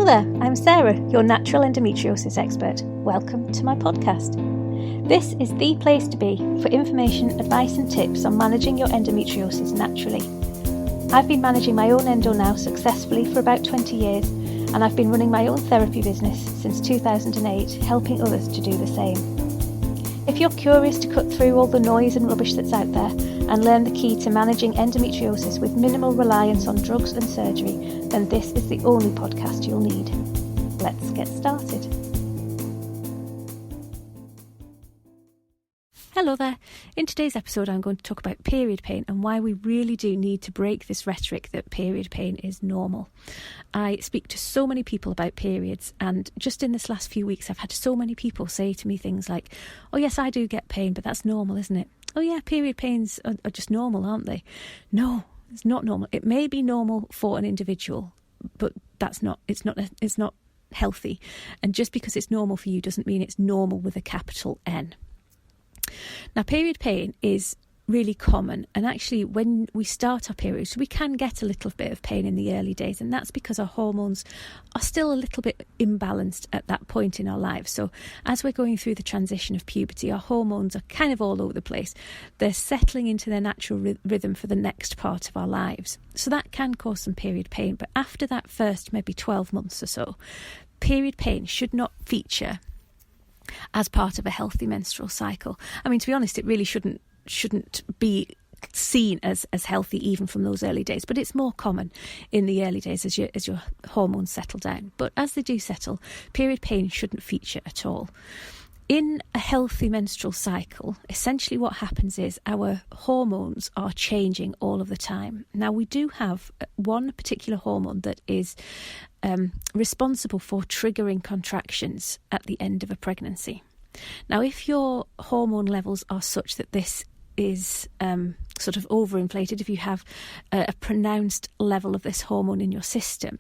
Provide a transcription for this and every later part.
Hello there, I'm Sarah, your natural endometriosis expert. Welcome to my podcast. This is the place to be for information, advice and tips on managing your endometriosis naturally. I've been managing my own endo now successfully for about 20 years, and I've been running my own therapy business since 2008, helping others to do the same. If you're curious to cut through all the noise and rubbish that's out there and learn the key to managing endometriosis with minimal reliance on drugs and surgery, then this is the only podcast you'll need. Let's get started. Hello there. In today's episode, I'm going to talk about period pain and why we really do need to break this rhetoric that period pain is normal. I speak to so many people about periods, and just in this last few weeks, I've had so many people say to me things like, oh yes, I do get pain, but that's normal, isn't it? Oh yeah, period pains are just normal, aren't they? No, it's not normal. It may be normal for an individual, but it's not healthy. And just because it's normal for you doesn't mean it's normal with a capital N. Now, period pain is really common, and actually when we start our periods we can get a little bit of pain in the early days, and that's because our hormones are still a little bit imbalanced at that point in our lives. So as we're going through the transition of puberty, our hormones are kind of all over the place. They're settling into their natural rhythm for the next part of our lives, so that can cause some period pain. But after that first maybe 12 months or so, period pain should not feature as part of a healthy menstrual cycle. I mean, to be honest, it really shouldn't be seen as healthy even from those early days, but it's more common in the early days as your hormones settle down. But as they do settle, period pain shouldn't feature at all. In a healthy menstrual cycle, essentially what happens is our hormones are changing all of the time. Now, we do have one particular hormone that is responsible for triggering contractions at the end of a pregnancy. Now, if your hormone levels are such that this is sort of overinflated, if you have a pronounced level of this hormone in your system,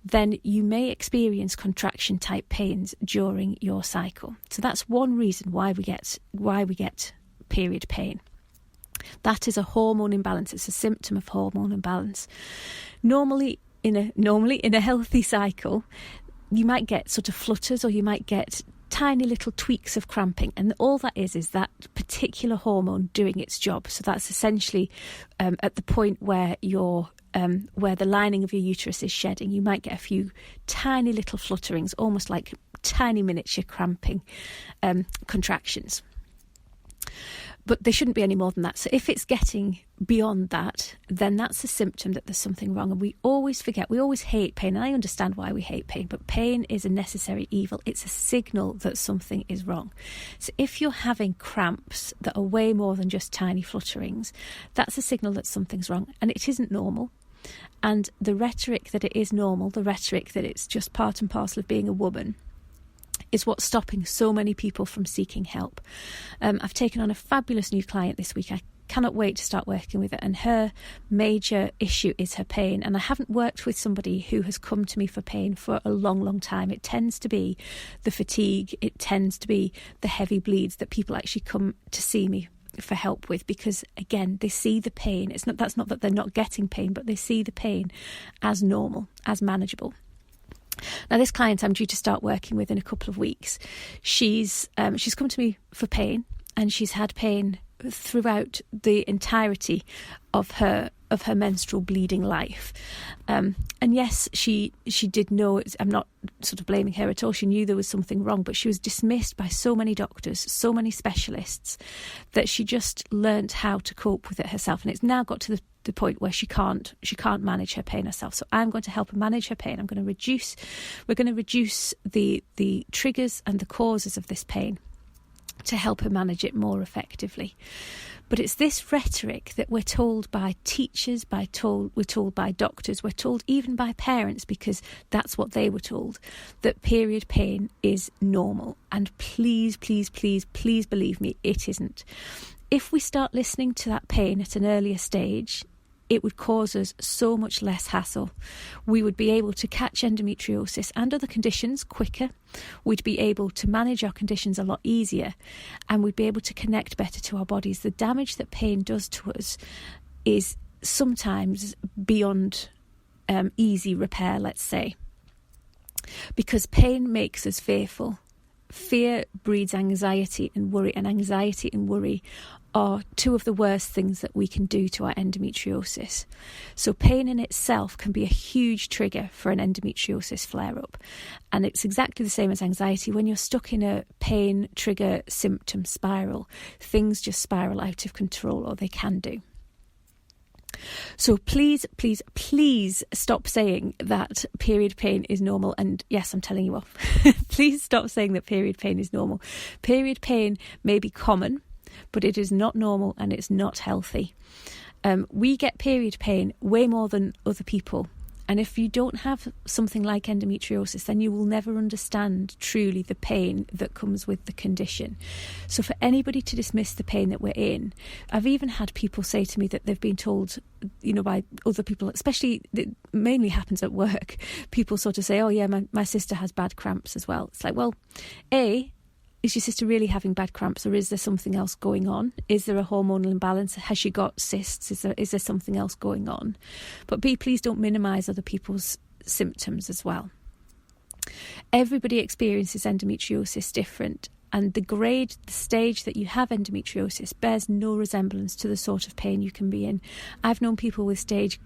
then you may experience contraction type pains during your cycle. So that's one reason why we get period pain. That is a hormone imbalance. It's a symptom of hormone imbalance. Normally in a healthy cycle, you might get sort of flutters, or you might get tiny little tweaks of cramping, and all that is that particular hormone doing its job. So that's essentially at the point where where the lining of your uterus is shedding, you might get a few tiny little flutterings, almost like tiny miniature cramping contractions. But they shouldn't be any more than that. So if it's getting beyond that, then that's a symptom that there's something wrong. And we always forget, we always hate pain. And I understand why we hate pain, but pain is a necessary evil. It's a signal that something is wrong. So if you're having cramps that are way more than just tiny flutterings, that's a signal that something's wrong. And it isn't normal. And the rhetoric that it is normal, the rhetoric that it's just part and parcel of being a woman, is what's stopping so many people from seeking help. I've taken on a fabulous new client this week. I cannot wait to start working with her, and her major issue is her pain. And I haven't worked with somebody who has come to me for pain for a long, long time. It tends to be the fatigue, it tends to be the heavy bleeds that people actually come to see me for help with, because again, they see the pain. That's not that they're not getting pain, but they see the pain as normal, as manageable. Now, this client I'm due to start working with in a couple of weeks. She's come to me for pain, and she's had pain throughout the entirety of her menstrual bleeding life. And yes, she did know. I'm not sort of blaming her at all. She knew there was something wrong, but she was dismissed by so many doctors, so many specialists, that she just learnt how to cope with it herself. And it's now got to the point where she can't manage her pain herself. So I'm going to help her manage her pain. We're going to reduce the triggers and the causes of this pain to help her manage it more effectively. But it's this rhetoric that we're told by teachers, we're told by doctors, we're told even by parents, because that's what they were told, that period pain is normal. And please, please, please, please believe me, it isn't. If we start listening to that pain at an earlier stage, it would cause us so much less hassle. We would be able to catch endometriosis and other conditions quicker. We'd be able to manage our conditions a lot easier, and we'd be able to connect better to our bodies. The damage that pain does to us is sometimes beyond easy repair, let's say. because pain makes us fearful. Fear breeds anxiety and worry, and anxiety and worry are two of the worst things that we can do to our endometriosis. So pain in itself can be a huge trigger for an endometriosis flare-up. And it's exactly the same as anxiety. When you're stuck in a pain trigger symptom spiral, things just spiral out of control, or they can do. So please, please, please stop saying that period pain is normal. And yes, I'm telling you off. Please stop saying that period pain is normal. Period pain may be common, but it is not normal and it's not healthy. We get period pain way more than other people. And if you don't have something like endometriosis, then you will never understand truly the pain that comes with the condition. So for anybody to dismiss the pain that we're in, I've even had people say to me that they've been told, by other people, especially it mainly happens at work. People sort of say, oh yeah, my sister has bad cramps as well. It's like, well, is your sister really having bad cramps, or is there something else going on? Is there a hormonal imbalance? Has she got cysts? Is there something else going on? But please don't minimise other people's symptoms as well. Everybody experiences endometriosis different, and the stage that you have endometriosis bears no resemblance to the sort of pain you can be in. I've known people with stage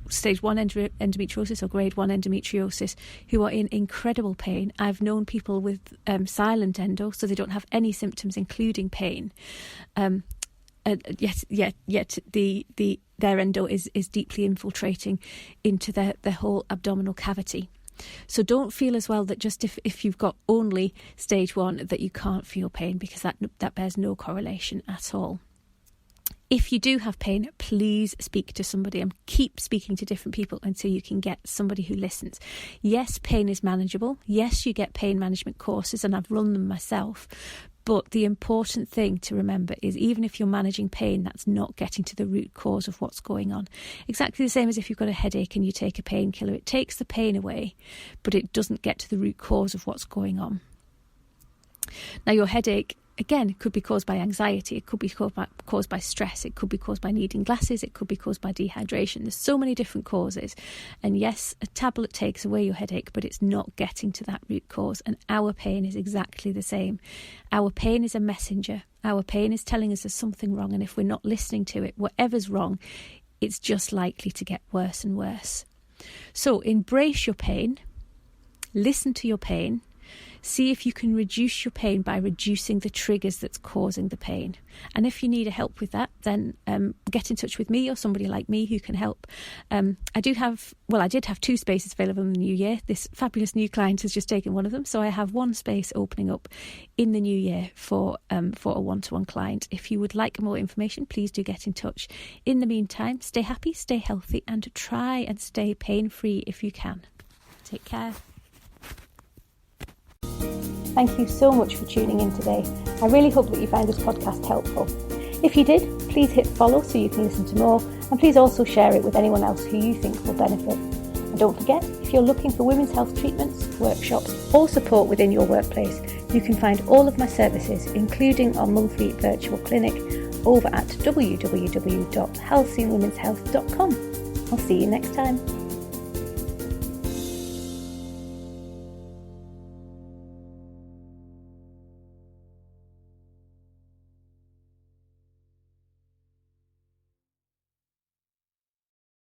1 endometriosis or grade 1 endometriosis who are in incredible pain. I've known people with silent endo, so they don't have any symptoms including pain. Yet their endo is deeply infiltrating into their whole abdominal cavity. So don't feel as well that just if you've got only stage 1 that you can't feel pain, because that bears no correlation at all. If you do have pain, please speak to somebody and keep speaking to different people until you can get somebody who listens. Yes, pain is manageable. Yes, you get pain management courses, and I've run them myself. But the important thing to remember is, even if you're managing pain, that's not getting to the root cause of what's going on. Exactly the same as if you've got a headache and you take a painkiller. It takes the pain away, but it doesn't get to the root cause of what's going on. Now, your headache, again, it could be caused by anxiety, it could be caused by stress, it could be caused by needing glasses, it could be caused by dehydration. There's so many different causes. And yes, a tablet takes away your headache, but it's not getting to that root cause. And our pain is exactly the same. Our pain is a messenger. Our pain is telling us there's something wrong. And if we're not listening to it, whatever's wrong, it's just likely to get worse and worse. So embrace your pain, listen to your pain. See if you can reduce your pain by reducing the triggers that's causing the pain. And if you need help with that, then get in touch with me or somebody like me who can help. I did have 2 spaces available in the new year. This fabulous new client has just taken one of them. So I have 1 space opening up in the new year for a one-to-one client. If you would like more information, please do get in touch. In the meantime, stay happy, stay healthy, and try and stay pain-free if you can. Take care. Thank you so much for tuning in today. I really hope that you found this podcast helpful. If you did, please hit follow so you can listen to more, and please also share it with anyone else who you think will benefit. And don't forget, if you're looking for women's health treatments, workshops, or support within your workplace, you can find all of my services, including our monthly virtual clinic, over at www.healthywomen'shealth.com. I'll see you next time.